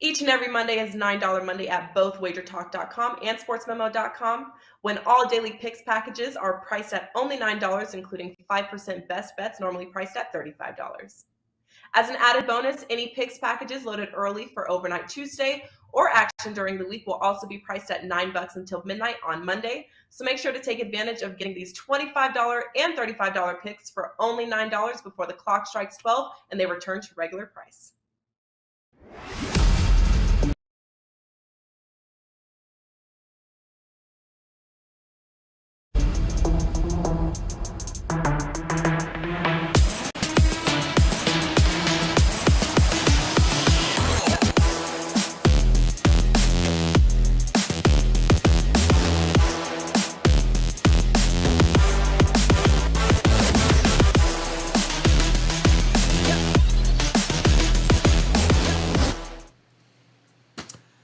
Each and every Monday is $9 Monday at both WagerTalk.com and SportsMemo.com, when all daily picks packages are priced at only $9, including 5% best bets, normally priced at $35. As an added bonus, any picks packages loaded early for Overnight Tuesday or action during the week will also be priced at $9 until midnight on Monday. So make sure to take advantage of getting these $25 and $35 picks for only $9 before the clock strikes 12 and they return to regular price.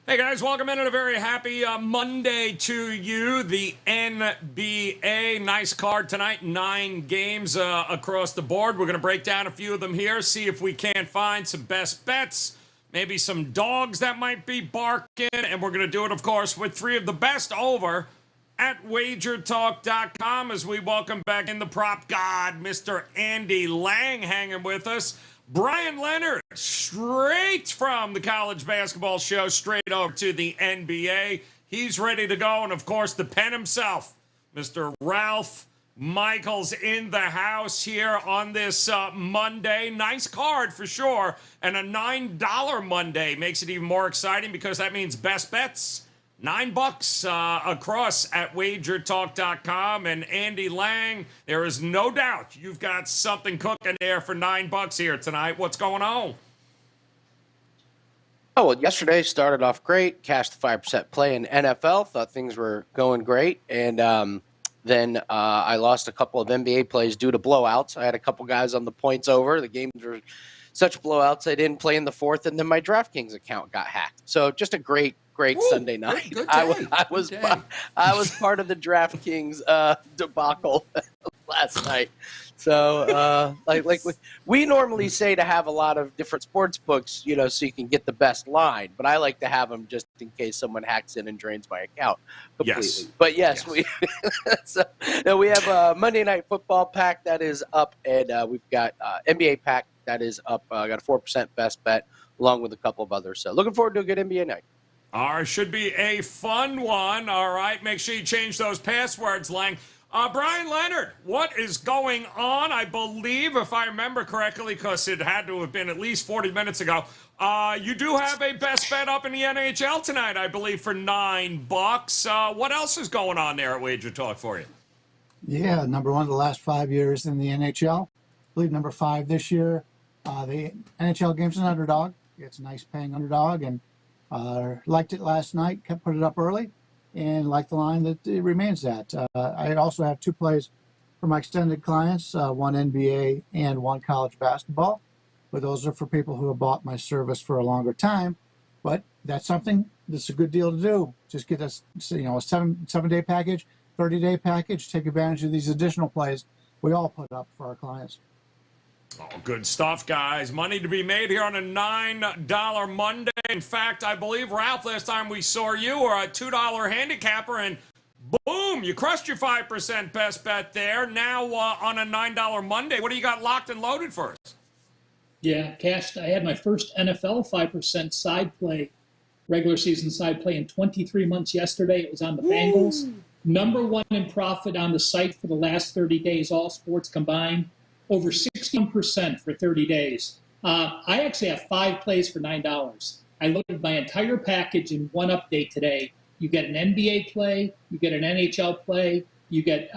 Hey guys, welcome in and a very happy Monday to you. The NBA, nice card tonight, 9 games across the board. We're going to break down a few of them here, see if we can't find some best bets, maybe some dogs that might be barking, and we're going to do it, of course, with 3 of the best over at WagerTalk.com as we welcome back in the prop god, Mr. Andy Lang, hanging with us. Brian Leonard, straight from the college basketball show, straight over to the NBA. He's ready to go. And, of course, the pen himself, Mr. Ralph Michaels, in the house here on this Monday. Nice card for sure. And a $9 Monday makes it even more exciting because that means best bets. $9 across at WagerTalk.com. And Andy Lang, there is no doubt you've got something cooking there for $9 here tonight. What's going on? Oh, well, yesterday started off great. Cashed the 5% play in NFL. Thought things were going great. And then I lost a couple of NBA plays due to blowouts. I had a couple guys on the points over. The games were such blowouts I didn't play in the fourth, and then my DraftKings account got hacked. So just a great Sunday night. Good I was part of the DraftKings debacle last night. So we normally say to have a lot of different sports books, so you can get the best line. But I like to have them just in case someone hacks in and drains my account completely. Yes. But yes. We we have a Monday Night Football pack that is up, and we've got NBA pack that is up. I got a 4% best bet along with a couple of others. So looking forward to a good NBA night. All right, should be a fun one. All right, make sure you change those passwords, Lang. Brian Leonard, what is going on? I believe, if I remember correctly, because it had to have been at least 40 minutes ago, you do have a best bet up in the NHL tonight, I believe, for $9. What else is going on there at Wager Talk for you? Yeah, number 1 the last 5 years in the NHL. I believe number 5 this year. The NHL game's an underdog. It's a nice paying underdog, and liked it last night, put it up early, and like the line that it remains at. I also have 2 plays for my extended clients, 1 NBA and 1 college basketball. But those are for people who have bought my service for a longer time. But that's something that's a good deal to do. Just get us, a 7-day package, 30-day package, take advantage of these additional plays we all put up for our clients. Oh, good stuff, guys. Money to be made here on a $9 Monday. In fact, I believe, Ralph, last time we saw you were a $2 handicapper, and boom, you crushed your 5% best bet there. Now on a $9 Monday, what do you got locked and loaded for us? Yeah, cashed. I had my first NFL 5% side play, regular season side play in 23 months yesterday. It was on the Bengals. Number 1 in profit on the site for the last 30 days, all sports combined. Over 16% for 30 days. I actually have 5 plays for $9. I loaded my entire package in one update today. You get an NBA play, you get an NHL play, you get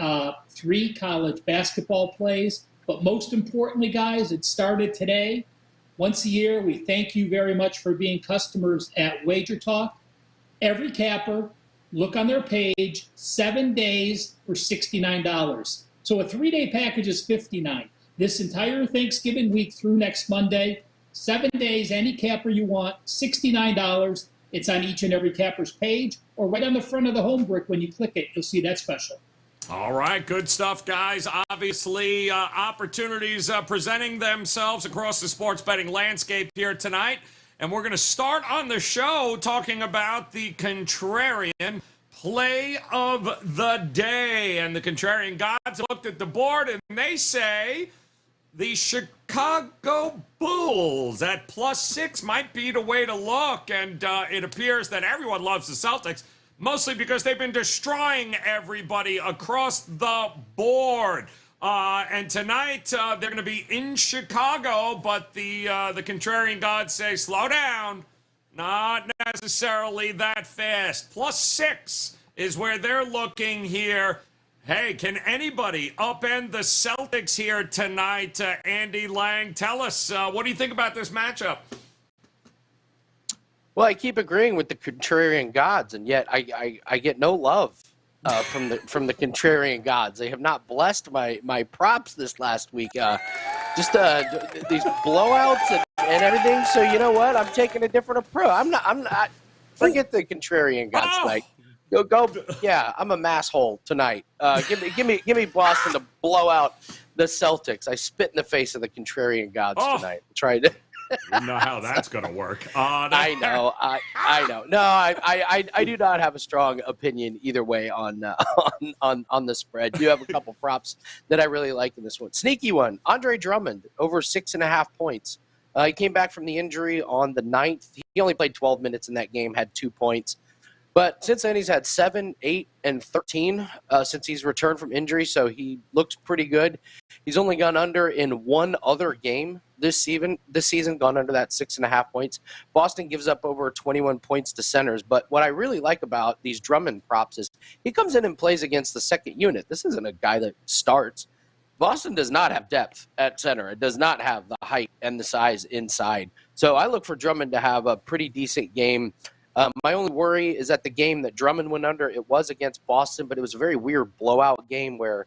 3 college basketball plays. But most importantly, guys, it started today. Once a year, we thank you very much for being customers at Wager Talk. Every capper, look on their page, 7 days for $69. So a 3-day package is $59. This entire Thanksgiving week through next Monday, 7 days, any capper you want, $69. It's on each and every capper's page, or right on the front of the home brick when you click it, you'll see that special. All right, good stuff, guys. Obviously, opportunities presenting themselves across the sports betting landscape here tonight. And we're going to start on the show talking about the contrarian play of the day. And the contrarian gods looked at the board and they say the Chicago Bulls at +6 might be the way to look. And it appears that everyone loves the Celtics, mostly because they've been destroying everybody across the board. And tonight they're going to be in Chicago, but the contrarian gods say, slow down. Not necessarily that fast. +6 is where they're looking here. Hey, can anybody upend the Celtics here tonight? Andy Lang, tell us, what do you think about this matchup? Well, I keep agreeing with the contrarian gods, and yet I get no love from the contrarian gods. They have not blessed my props this last week. Just these blowouts and everything. So you know what? I'm taking a different approach. I'm not. Forget the contrarian gods tonight. Go. Yeah, I'm a masshole tonight. Give me Boston to blow out the Celtics. I spit in the face of the contrarian gods tonight. Try to. You know how that's going to work. I know. I know. No, I do not have a strong opinion either way on the spread. Do have a couple props that I really like in this one. Sneaky one. Andre Drummond over 6.5 points. He came back from the injury on the 9th. He only played 12 minutes in that game, had 2 points. But since then, he's had 7, 8, and 13 since he's returned from injury, so he looks pretty good. He's only gone under in one other game this season, gone under that 6.5 points. Boston gives up over 21 points to centers, but what I really like about these Drummond props is he comes in and plays against the second unit. This isn't a guy that starts. Boston does not have depth at center. It does not have the height and the size inside. So I look for Drummond to have a pretty decent game. My only worry is that the game that Drummond went under, it was against Boston, but it was a very weird blowout game where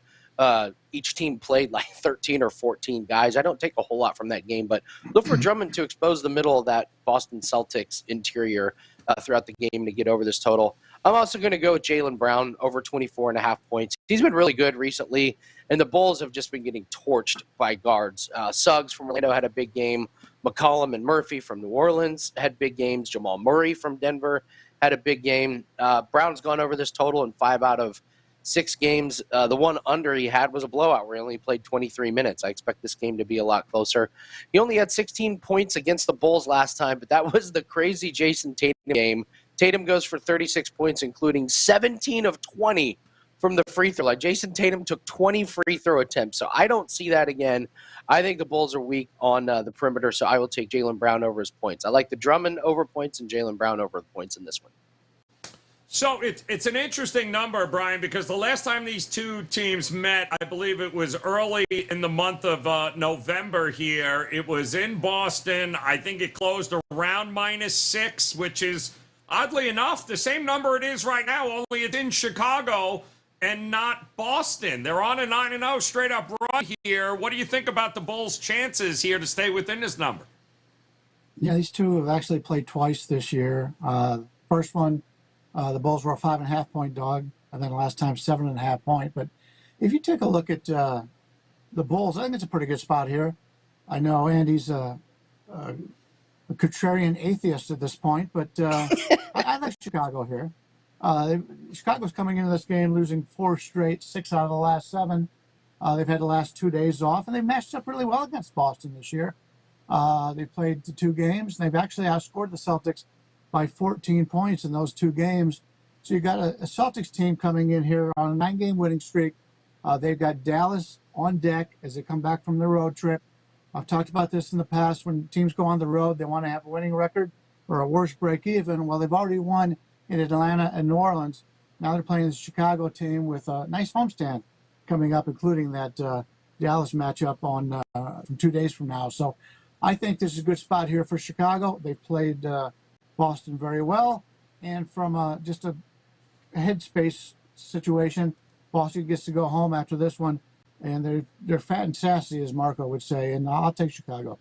each team played like 13 or 14 guys. I don't take a whole lot from that game, but look for Drummond to expose the middle of that Boston Celtics interior throughout the game to get over this total. I'm also going to go with Jaylen Brown over 24.5 points. He's been really good recently, and the Bulls have just been getting torched by guards. Suggs from Orlando had a big game. McCollum and Murphy from New Orleans had big games. Jamal Murray from Denver had a big game. Brown's gone over this total in 5 out of 6 games. The one under he had was a blowout where he only played 23 minutes. I expect this game to be a lot closer. He only had 16 points against the Bulls last time, but that was the crazy Jason Tatum game. Tatum goes for 36 points, including 17 of 20 from the free throw line. Jason Tatum took 20 free throw attempts, so I don't see that again. I think the Bulls are weak on the perimeter, so I will take Jaylen Brown over his points. I like the Drummond over points and Jaylen Brown over the points in this one. So it's an interesting number, Brian, because the last time these two teams met, I believe it was early in the month of November here. It was in Boston. I think it closed around -6, which is, oddly enough, the same number it is right now, only it's in Chicago and not Boston. They're on a 9-0 straight-up run here. What do you think about the Bulls' chances here to stay within this number? Yeah, these two have actually played twice this year. First one, the Bulls were a 5.5-point dog, and then last time 7.5 point. But if you take a look at the Bulls, I think it's a pretty good spot here. I know Andy's a contrarian atheist at this point, but I like Chicago here. Chicago's coming into this game losing 4 straight, 6 out of the last 7. They've had the last 2 days off, and they matched up really well against Boston this year. They played the 2 games, and they've actually outscored the Celtics by 14 points in those 2 games. So you got a Celtics team coming in here on a 9-game winning streak. They've got Dallas on deck as they come back from the road trip. I've talked about this in the past. When teams go on the road, they want to have a winning record or a worse break even. Well, they've already won in Atlanta and New Orleans. Now they're playing the Chicago team with a nice homestand coming up, including that Dallas matchup on from 2 days from now. So I think this is a good spot here for Chicago. They played Boston very well, and from just a headspace situation, Boston gets to go home after this one, and they're fat and sassy, as Marco would say, and I'll take Chicago.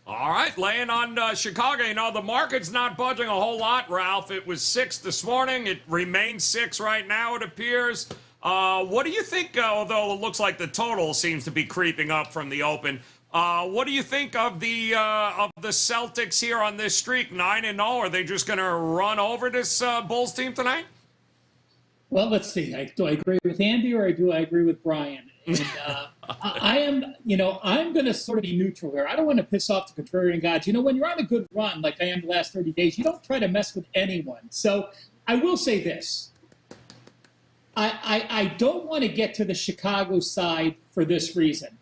All right, laying on Chicago. You know, the market's not budging a whole lot, Ralph. It was 6 this morning. It remains 6 right now, it appears. What do you think, although it looks like the total seems to be creeping up from the open, What do you think of the Celtics here on this streak, 9-0? Are they just going to run over this Bulls team tonight? Well, let's see. Do I agree with Andy or do I agree with Brian? And I'm going to sort of be neutral here. I don't want to piss off the contrarian gods. When you're on a good run like I am the last 30 days, you don't try to mess with anyone. So I will say this. I don't want to get to the Chicago side for this reason.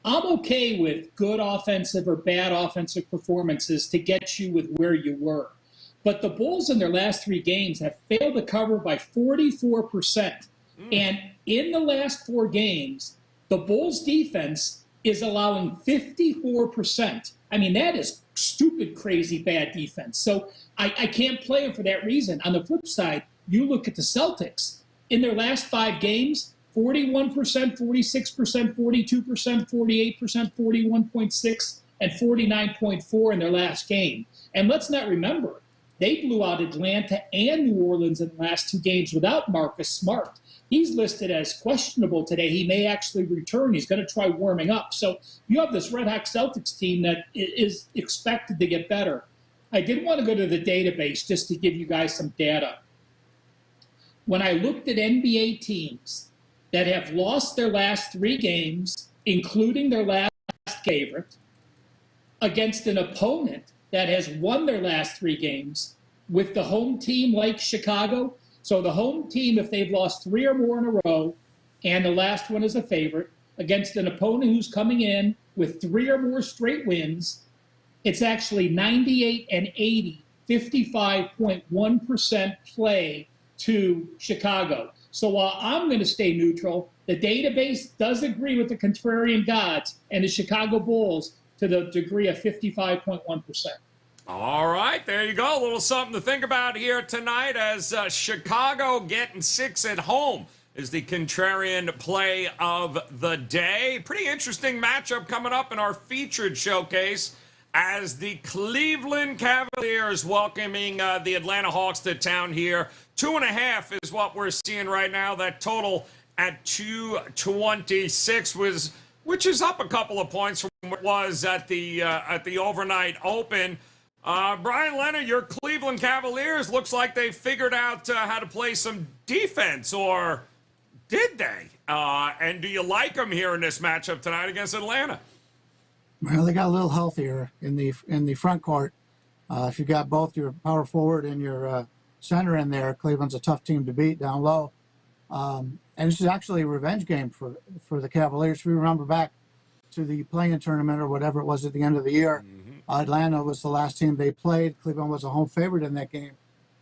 I'm okay with good offensive or bad offensive performances to get you with where you were. But the Bulls in their last 3 games have failed to cover by 44%. And in the last 4 games, the Bulls defense is allowing 54%. I mean, that is stupid, crazy, bad defense. So I can't play them for that reason. On the flip side, you look at the Celtics. In their last 5 games, 41%, 46%, 42%, 48%, 41.6%, and 49.4% in their last game. And let's not remember, they blew out Atlanta and New Orleans in the last 2 games without Marcus Smart. He's listed as questionable today. He may actually return. He's going to try warming up. So you have this Red Hawk Celtics team that is expected to get better. I did want to go to the database just to give you guys some data. When I looked at NBA teams that have lost their last 3 games, including their last favorite, against an opponent that has won their last 3 games with the home team like Chicago. So the home team, if they've lost 3 or more in a row, and the last one is a favorite, against an opponent who's coming in with 3 or more straight wins, it's actually 98 and 80, 55.1% play to Chicago. So while I'm going to stay neutral, the database does agree with the contrarian gods and the Chicago Bulls to the degree of 55.1%. All right, there you go. A little something to think about here tonight as Chicago getting 6 at home is the contrarian play of the day. Pretty interesting matchup coming up in our featured showcase as the Cleveland Cavaliers welcoming the Atlanta Hawks to town here. 2.5 is what we're seeing right now. That total at 226 which is up a couple of points from what it was at the overnight open. Brian Leonard, your Cleveland Cavaliers, looks like they figured out how to play some defense, or did they? And do you like them here in this matchup tonight against Atlanta? Well, they got a little healthier in the front court. If you got both your power forward and your center in there, Cleveland's a tough team to beat down low. And this is actually a revenge game for the Cavaliers. If we remember back to the play-in tournament or whatever it was at the end of the year, Atlanta was the last team they played. Cleveland was a home favorite in that game,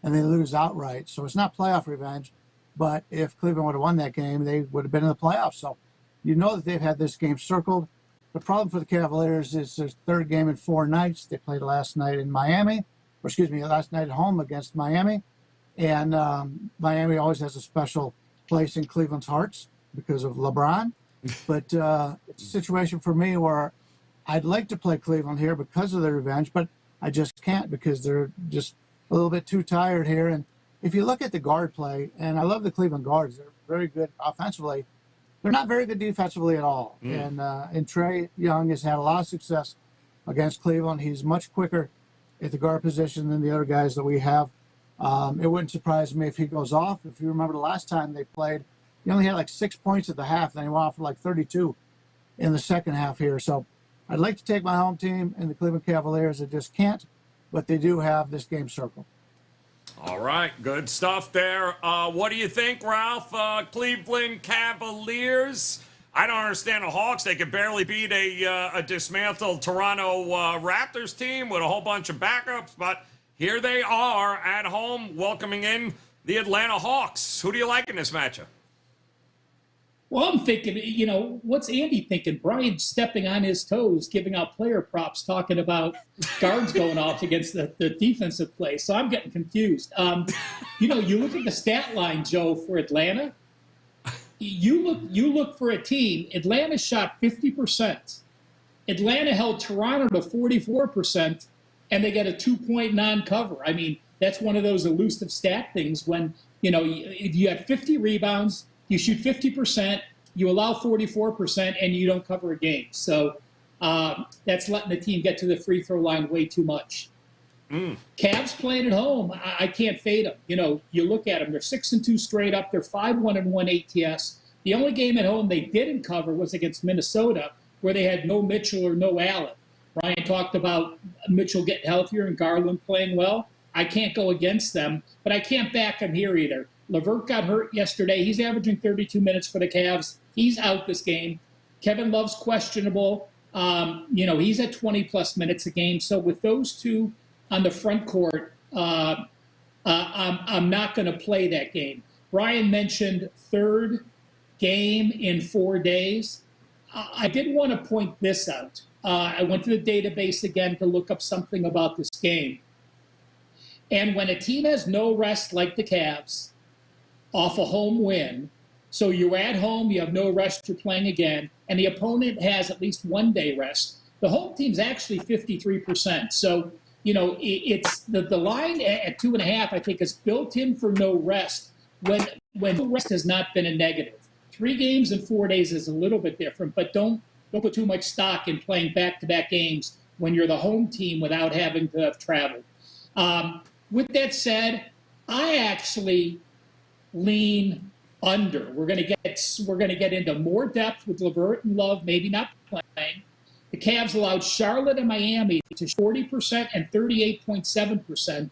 and they lose outright. So it's not playoff revenge, but if Cleveland would have won that game, they would have been in the playoffs. So you know that they've had this game circled. The problem for the Cavaliers is their 3rd game in 4 nights. They played last night last night at home against Miami. And Miami always has a special place in Cleveland's hearts because of LeBron. But it's a situation for me where I'd like to play Cleveland here because of the revenge, but I just can't because they're just a little bit too tired here. And if you look at the guard play, and I love the Cleveland guards, they're very good offensively. They're not very good defensively at all. And Trae Young has had a lot of success against Cleveland. He's much quicker at the guard position than the other guys that we have. It wouldn't surprise me if he goes off. If you remember the last time they played, he only had like 6 points at the half, then he went off for like 32 in the second half here. So I'd like to take my home team and the Cleveland Cavaliers. I just can't, but they do have this game circled. All right, good stuff there. What do you think, Ralph? Cleveland Cavaliers? I don't understand the Hawks. They could barely beat a dismantled Toronto Raptors team with a whole bunch of backups, but here they are at home welcoming in the Atlanta Hawks. Who do you like in this matchup? Well, I'm thinking, what's Andy thinking? Brian stepping on his toes, giving out player props, talking about guards going off against the defensive play. So I'm getting confused. You look at the stat line, Joe, for Atlanta. You look for a team. Atlanta shot 50%. Atlanta held Toronto to 44%, and they got a 2-point non-cover. I mean, that's one of those elusive stat things when, you have 50 rebounds, you shoot 50%, you allow 44%, and you don't cover a game. So That's letting the team get to the free throw line way too much. Cavs playing at home, I can't fade them. You look at them; they're 6-2 straight up. They're 5-1-1 ATS. The only game at home they didn't cover was against Minnesota, where they had no Mitchell or no Allen. Ryan talked about Mitchell getting healthier and Garland playing well. I can't go against them, but I can't back them here either. LeVert got hurt yesterday. He's averaging 32 minutes for the Cavs. He's out this game. Kevin Love's questionable. He's at 20-plus minutes a game. So with those two on the front court, I'm not going to play that game. Brian mentioned third game in 4 days. I did want to point this out. I went to the database again to look up something about this game. And when a team has no rest like the Cavs off a home win, so you're at home, you have no rest, you're playing again, and the opponent has at least 1 day rest, the home team's actually 53%. So, it's the line at 2.5, I think, is built in for no rest when no rest has not been a negative. 3 games in 4 days is a little bit different, but don't put too much stock in playing back-to-back games when you're the home team without having to have traveled. With that said, I actually lean under. We're going to get into more depth with LeVert and Love maybe not playing. The Cavs allowed Charlotte and Miami to 40% and 38.7%.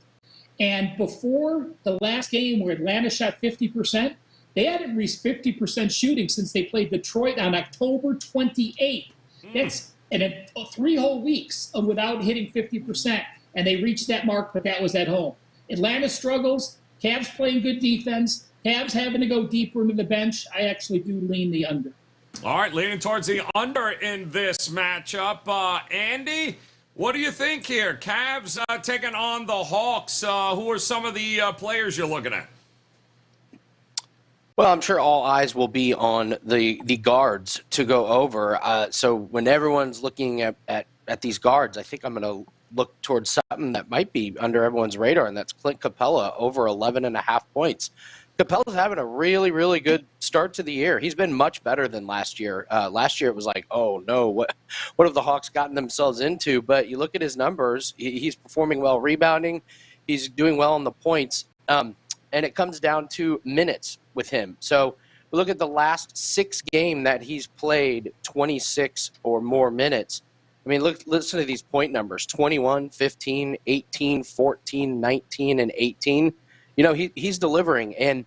And before the last game where Atlanta shot 50%, they hadn't reached 50% shooting since they played Detroit on October 28th. That's in 3 whole weeks without hitting 50%. And they reached that mark, but that was at home. Atlanta struggles. Cavs playing good defense. Cavs having to go deeper into the bench. I actually do lean the under. All right, leaning towards the under in this matchup. Andy, what do you think here? Cavs taking on the Hawks. Who are some of the players you're looking at? Well, I'm sure all eyes will be on the guards to go over. So when everyone's looking at these guards, I think I'm going to look towards something that might be under everyone's radar, and that's Clint Capella over 11.5 points. Capella's having a really, really good start to the year. He's been much better than last year. Last year it was like, oh no, what have the Hawks gotten themselves into? But you look at his numbers, he's performing well rebounding. He's doing well on the points. And it comes down to minutes with him. So we look at the last 6 games that he's played 26 or more minutes. I mean, listen to these point numbers: 21, 15, 18, 14, 19, and 18. He's delivering. And,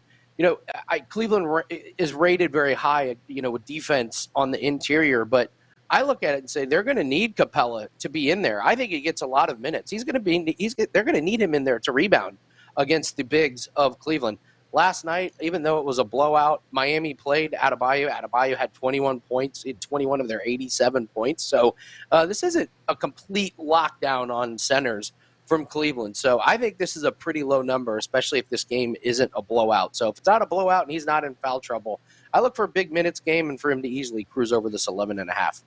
Cleveland is rated very high, with defense on the interior. But I look at it and say they're going to need Capella to be in there. I think he gets a lot of minutes. They're going to need him in there to rebound against the bigs of Cleveland. Last night, even though it was a blowout, Miami played Adebayo. Adebayo had 21 points, 21 of their 87 points. So this isn't a complete lockdown on centers from Cleveland. So I think this is a pretty low number, especially if this game isn't a blowout. So if it's not a blowout and he's not in foul trouble, I look for a big minutes game and for him to easily cruise over this 11.5.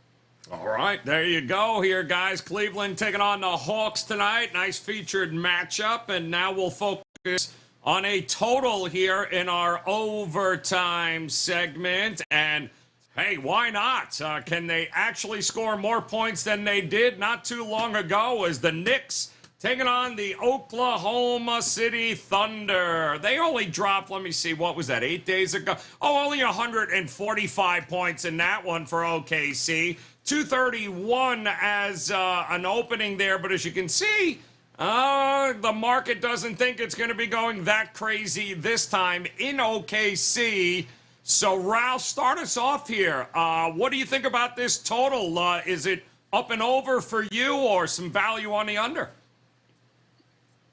All right, there you go here, guys. Cleveland taking on the Hawks tonight. Nice featured matchup. And now we'll focus on a total here in our overtime segment. And hey, why not? Can they actually score more points than they did not too long ago as the Knicks taking on the Oklahoma City Thunder? They only dropped, let me see, what was that, 8 days ago? Oh, only 145 points in that one for OKC. 231 as an opening there, but as you can see, the market doesn't think it's going to be going that crazy this time in OKC. So, Ralph, start us off here. What do you think about this total? Is it up and over for you or some value on the under?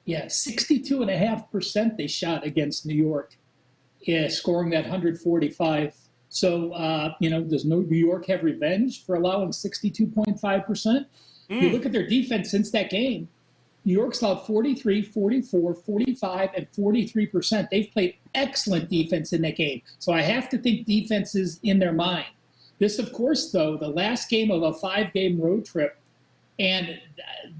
Yeah, 62.5% they shot against New York, scoring that 145. So, does New York have revenge for allowing 62.5%? You look at their defense since that game. New York's allowed 43, 44, 45, and 43%. They've played excellent defense in that game. So I have to think defense is in their mind. This, of course, though, the last game of a 5-game road trip, and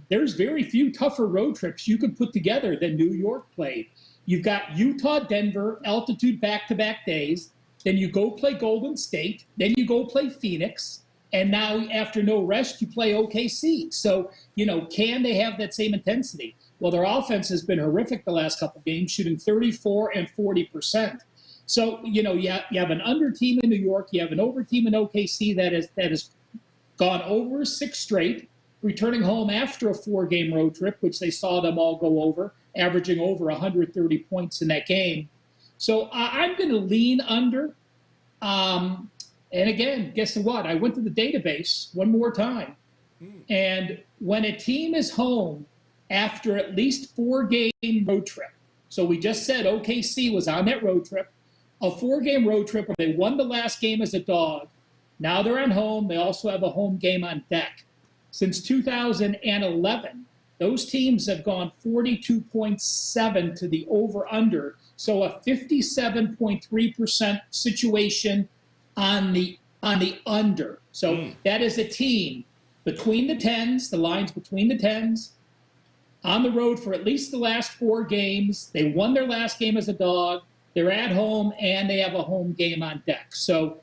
there's very few tougher road trips you could put together than New York played. You've got Utah, Denver, altitude back-to-back days. Then you go play Golden State. Then you go play Phoenix. And now after no rest, you play OKC. So, can they have that same intensity? Well, their offense has been horrific the last couple games, shooting 34 and 40%. So, you have an under team in New York, you have an over team in OKC that has gone over 6 straight, returning home after a 4-game road trip, which they saw them all go over, averaging over 130 points in that game. So I'm going to lean under. And again, guess what? I went to the database one more time. And when a team is home after at least 4-game road trip, so we just said OKC was on that road trip, a 4-game road trip where they won the last game as a dog. Now they're at home. They also have a home game on deck. Since 2011, those teams have gone 42.7 to the over-under, so a 57.3% situation on the under. So that is a team between the tens, the lines between the tens, on the road for at least the last 4 games. They won their last game as a dog. They're at home, and they have a home game on deck. So,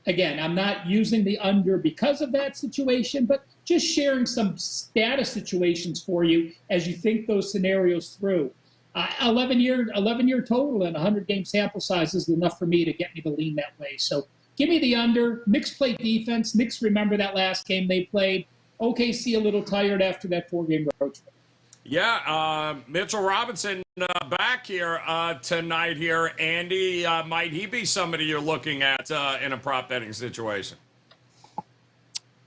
again, I'm not using the under because of that situation, but just sharing some status situations for you as you think those scenarios through. 11-year total and 100-game sample size is enough for me to get me to lean that way. So give me the under. Knicks play defense. Knicks remember that last game they played. OKC a little tired after that 4-game road trip. Yeah, Mitchell Robinson back here tonight here. Andy, might he be somebody you're looking at in a prop betting situation?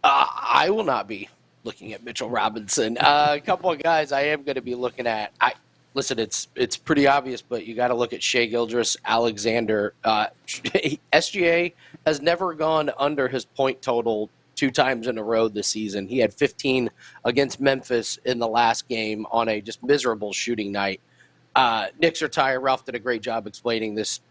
I will not be looking at Mitchell Robinson. A couple of guys I am going to be looking at. Listen, it's pretty obvious, but you got to look at Shai Gilgeous-Alexander. SGA has never gone under his point total 2 times in a row this season. He had 15 against Memphis in the last game on a just miserable shooting night. Knicks are tired. Ralph did a great job explaining this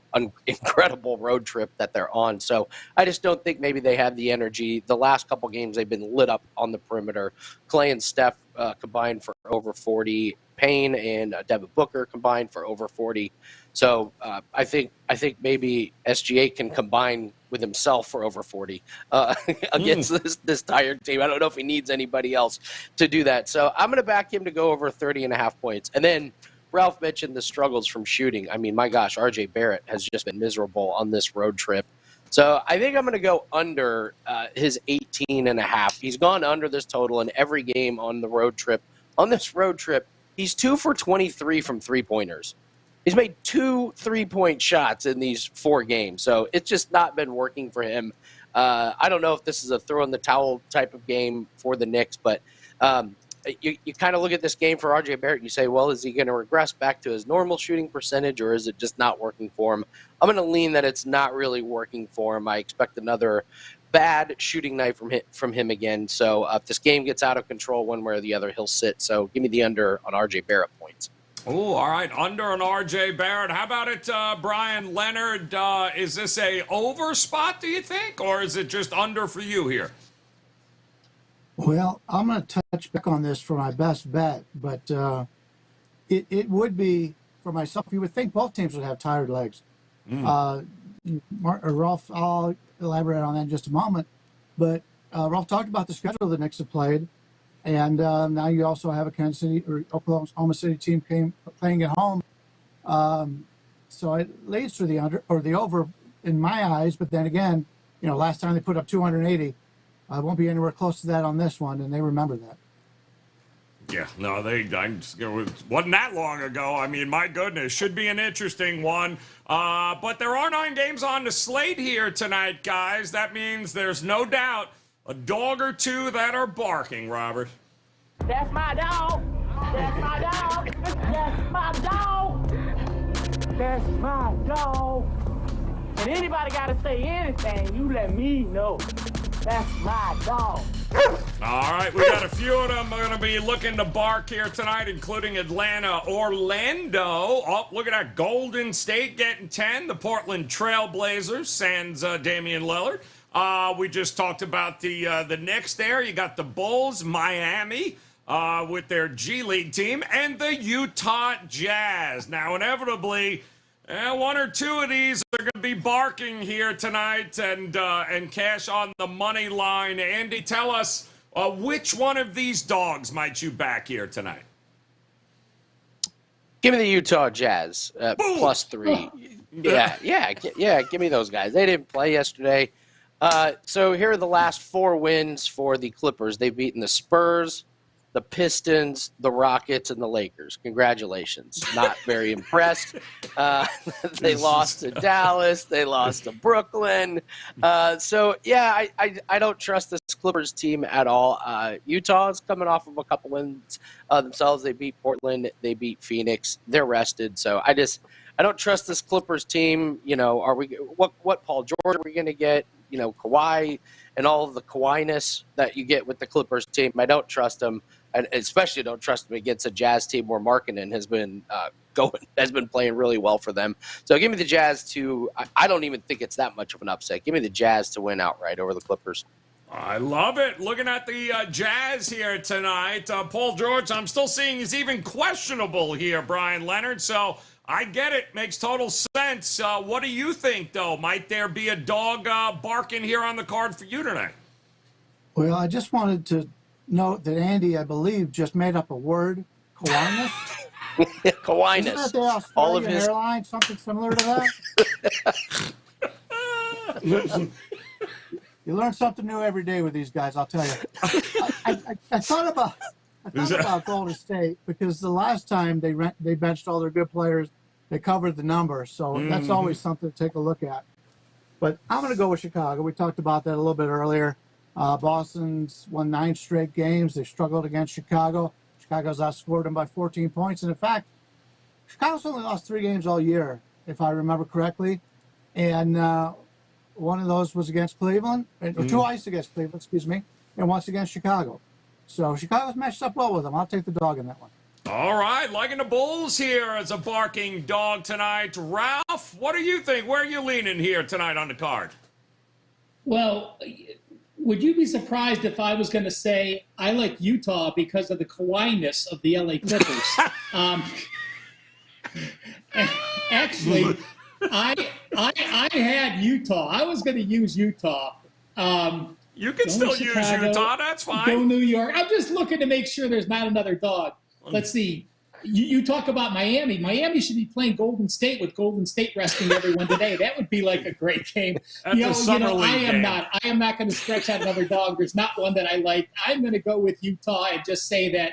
incredible road trip that they're on. So I just don't think maybe they have the energy. The last couple games, they've been lit up on the perimeter. Clay and Steph combined for over 40. Payne and Devin Booker combined for over 40. So I think maybe SGA can combine with himself for over 40 against this tired team. I don't know if he needs anybody else to do that. So I'm going to back him to go over 30.5 points. And then Ralph mentioned the struggles from shooting. I mean, my gosh, RJ Barrett has just been miserable on this road trip. So I think I'm going to go under his 18.5. He's gone under this total in every game on the road trip. On this road trip, he's 2 for 23 from 3-pointers. He's made 2 3-point shots in these 4 games. So it's just not been working for him. I don't know if this is a throw-in-the-towel type of game for the Knicks, but you kind of look at this game for RJ Barrett and you say, well, is he going to regress back to his normal shooting percentage, or is it just not working for him? I'm going to lean that it's not really working for him. I expect another bad shooting night from him again. So if this game gets out of control one way or the other, he'll sit. So give me the under on RJ Barrett points. Oh, all right. Under on RJ Barrett. How about it, Brian Leonard? Is this a over spot, do you think, or is it just under for you here? Well, I'm going to touch back on this for my best bet, but it would be for myself. You would think both teams would have tired legs. Ralph, I'll elaborate on that in just a moment. But Ralph talked about the schedule the Knicks have played, and now you also have a Kansas City or Oklahoma City team playing at home. So it leads to the under or the over in my eyes. But then again, last time they put up 280. I won't be anywhere close to that on this one, and they remember that. Yeah, no, it wasn't that long ago. I mean, my goodness, should be an interesting one. But there are 9 games on the slate here tonight, guys. That means there's no doubt a dog or two that are barking, Robert. That's my dog. That's my dog. That's my dog. That's my dog. And anybody got to say anything, you let me know. That's my dog. All right, we got a few of them going to be looking to bark here tonight, including Atlanta, Orlando. Oh, look at that. Golden State getting 10. The Portland Trail Blazers, sans Damian Lillard. We just talked about the Knicks there. You got the Bulls, Miami with their G League team, and the Utah Jazz. Now, inevitably, And one or two of these are going to be barking here tonight, and cash on the money line. Andy, tell us which one of these dogs might you back here tonight? Give me the Utah Jazz +3. Yeah. Give me those guys. They didn't play yesterday. So here are the last 4 wins for the Clippers. They've beaten the Spurs, the Pistons, the Rockets, and the Lakers. Congratulations. Not very impressed. They lost to Dallas. They lost to Brooklyn. I don't trust this Clippers team at all. Utah is coming off of a couple wins themselves. They beat Portland. They beat Phoenix. They're rested. So I don't trust this Clippers team. What Paul George are we going to get? Kawhi and all of the Kawhi-ness that you get with the Clippers team. I don't trust them. I especially don't trust them against a Jazz team where Markkanen has been playing really well for them. So give me the Jazz to. I don't even think it's that much of an upset. Give me the Jazz to win outright over the Clippers. I love it. Looking at the Jazz here tonight, Paul George, I'm still seeing is even questionable here, Brian Leonard. So I get it. Makes total sense. What do you think, though? Might there be a dog barking here on the card for you tonight? Well, I just wanted to note that Andy, I believe, just made up a word, Kawhi-ness. Kawhi-ness. Isn't that the Australian All of his airline, something similar to that? You learn something new every day with these guys, I'll tell you. I thought about Golden State because the last time they benched all their good players, they covered the number. So that's always something to take a look at. But I'm going to go with Chicago. We talked about that a little bit earlier. Boston's won 9 straight games. They struggled against Chicago. Chicago's outscored them by 14 points. And in fact, Chicago's only lost 3 games all year, if I remember correctly. And one of those was against Cleveland, or 2 ice against Cleveland, and once against Chicago. So Chicago's matched up well with them. I'll take the dog in that one. All right, liking the Bulls here as a barking dog tonight. Ralph, what do you think? Where are you leaning here tonight on the card? Well, would you be surprised if I was going to say I like Utah because of the Kawhi-ness of the LA Clippers? Actually, I had Utah. I was going to use Utah. You can still use Utah. That's fine. Go New York. I'm just looking to make sure there's not another dog. Let's see. You talk about Miami. Miami should be playing Golden State with Golden State resting everyone today. That would be like a great game. That's a summer league game. I am not going to stretch out another dog. There's not one that I like. I'm going to go with Utah and just say that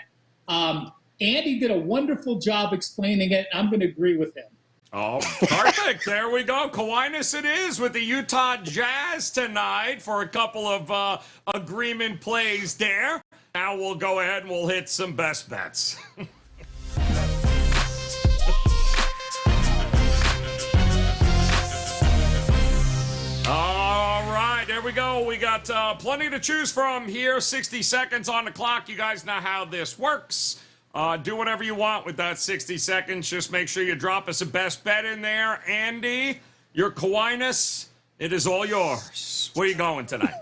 Andy did a wonderful job explaining it. I'm going to agree with him. Oh, perfect. There we go. Kawhi-ness it is with the Utah Jazz tonight for a couple of agreement plays there. Now we'll go ahead and we'll hit some best bets. All right, there we go. We got plenty to choose from here. 60 seconds on the clock. You guys know how this works. Do whatever you want with that 60 seconds. Just make sure you drop us a best bet in there. Andy, your Kawhi-ness, it is all yours. Where are you going tonight?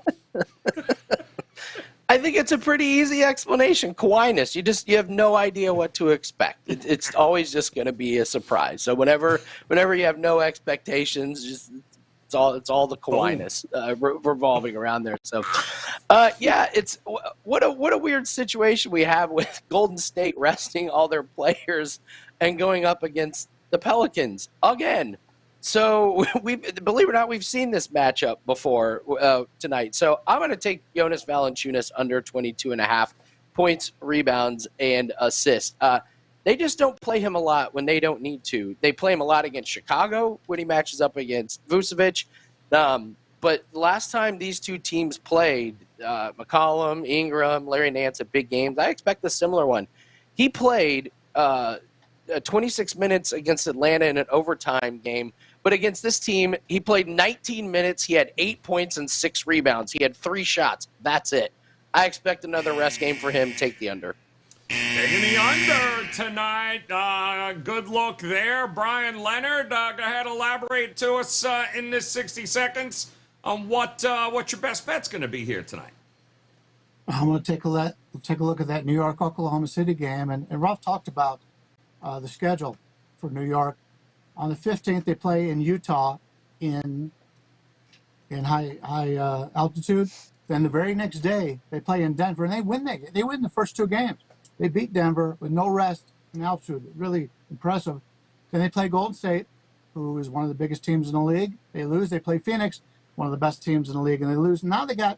I think it's a pretty easy explanation. Kawhi-ness. You have no idea what to expect. It's always just going to be a surprise. So whenever you have no expectations, it's all the Kawhi-ness revolving around there. So, it's what a weird situation we have with Golden State resting all their players and going up against the Pelicans again. So believe it or not, we've seen this matchup before tonight. So I'm going to take Jonas Valanciunas under 22.5 points, rebounds, and assists. They just don't play him a lot when they don't need to. They play him a lot against Chicago when he matches up against Vucevic. But last time these two teams played, McCollum, Ingram, Larry Nance at big games, I expect a similar one. He played 26 minutes against Atlanta in an overtime game. But against this team, he played 19 minutes. He had 8 points and 6 rebounds. He had 3 shots. That's it. I expect another rest game for him. Take the under. Taking the under tonight. Good look there. Brian Leonard, go ahead, elaborate to us in this 60 seconds on what your best bet's going to be here tonight. I'm going to take a look at that New York-Oklahoma City game. And Ralph talked about the schedule for New York. On the 15th, they play in Utah in high altitude. Then the very next day, they play in Denver, and they win the first 2 games. They beat Denver with no rest in altitude. Really impressive. Then they play Golden State, who is one of the biggest teams in the league. They lose. They play Phoenix, one of the best teams in the league, and they lose. Now they got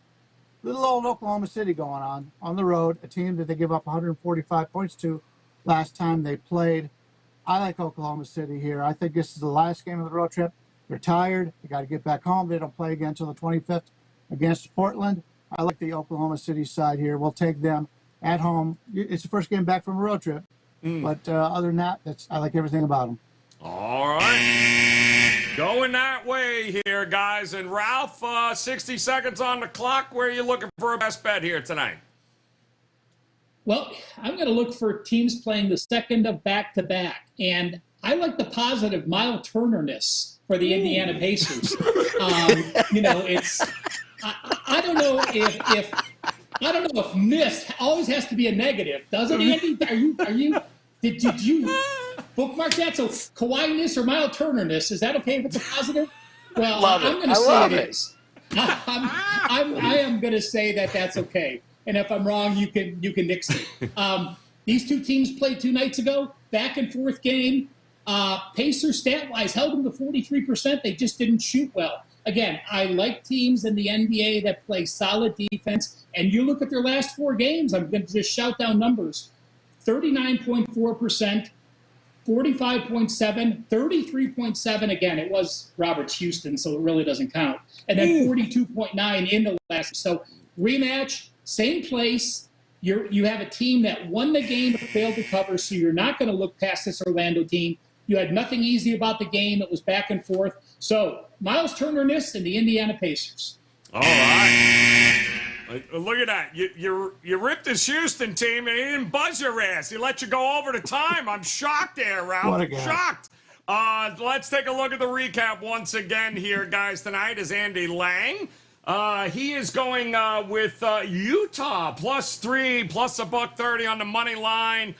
little old Oklahoma City going on the road, a team that they give up 145 points to last time they played. I like Oklahoma City here. I think this is the last game of the road trip. They're tired. They got to get back home. They don't play again until the 25th against Portland. I like the Oklahoma City side here. We'll take them at home. It's the first game back from a road trip. But other than that, I like everything about them. All right. Going that way here, guys. And Ralph, 60 seconds on the clock. Where are you looking for a best bet here tonight? Well, I'm going to look for teams playing the second of back-to-back. And I like the positive Miles Turner-ness for the Indiana Pacers. It's I don't know if miss always has to be a negative, does it, Andy? Did you bookmark that? So Kawhi-ness or Miles Turner-ness, is that okay if it's a positive? Well, I'm going to say it is. I am going to say that that's okay. And if I'm wrong, you can nix me. These 2 teams played 2 nights ago, back and forth game. Pacers stat-wise held them to 43%. They just didn't shoot well. Again, I like teams in the NBA that play solid defense. And you look at their last 4 games, I'm going to just shout down numbers. 39.4%, 45.7, 33.7. Again, it was Roberts Houston, so it really doesn't count. And then 42.9 in the last. So rematch, same place. You have a team that won the game but failed to cover, so you're not going to look past this Orlando team. You had nothing easy about the game. It was back and forth. So Miles Turner-ness and the Indiana Pacers. All right. Look at that. You ripped this Houston team, and he didn't buzz your ass. He let you go over the time. I'm shocked there, Ralph. What a guy. Shocked. Let's take a look at the recap once again here, guys. Tonight is Andy Lang. He is going with Utah +3, plus $1.30 on the money line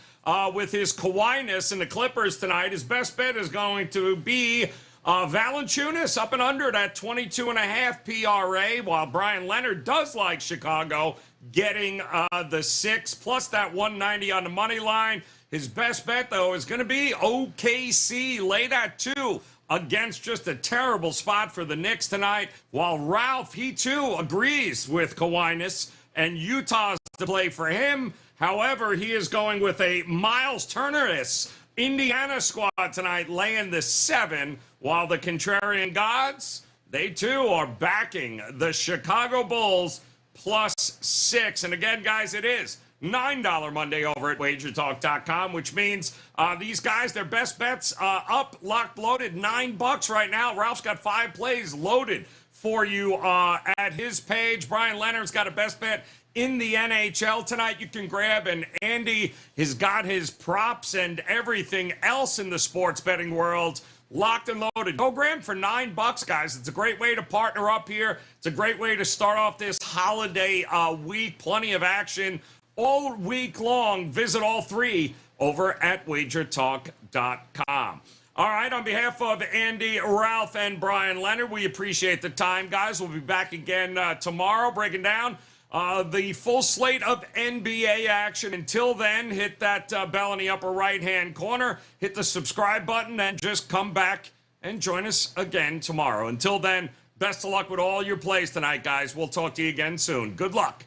with his Kawhi-ness and the Clippers tonight. His best bet is going to be Valanciunas up and under that 22.5 PRA, while Brian Leonard does like Chicago, getting the 6 plus that 190 on the money line. His best bet, though, is going to be OKC. Lay that 2 against just a terrible spot for the Knicks tonight, while Ralph, he too agrees with Kawhi-ness, and Utah's to play for him. However, he is going with a Miles Turner-ness Indiana squad tonight, laying the 7, while the contrarian gods, they too are backing the Chicago Bulls +6. And again, guys, it is $9 Monday over at WagerTalk.com, which means these guys, their best bets up, locked, loaded, $9 right now. Ralph's got 5 plays loaded for you at his page. Brian Leonard's got a best bet in the NHL tonight. You can grab, and Andy has got his props and everything else in the sports betting world locked and loaded. Go grab for $9, guys. It's a great way to partner up here. It's a great way to start off this holiday week. Plenty of action all week long. Visit all 3 over at WagerTalk.com. All right, on behalf of Andy, Ralph, and Brian Leonard, we appreciate the time, guys. We'll be back again tomorrow breaking down the full slate of NBA action. Until then, hit that bell in the upper right-hand corner, hit the subscribe button, and just come back and join us again tomorrow. Until then, best of luck with all your plays tonight, guys. We'll talk to you again soon. Good luck.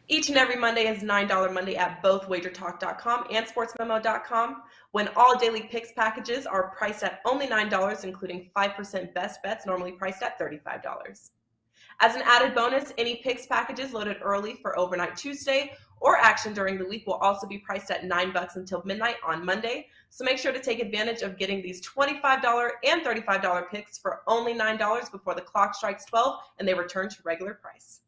Each and every Monday is $9 Monday at both WagerTalk.com and SportsMemo.com, when all daily picks packages are priced at only $9, including 5% best bets, normally priced at $35. As an added bonus, any picks packages loaded early for Overnight Tuesday or action during the week will also be priced at $9 until midnight on Monday. So make sure to take advantage of getting these $25 and $35 picks for only $9 before the clock strikes 12 and they return to regular price.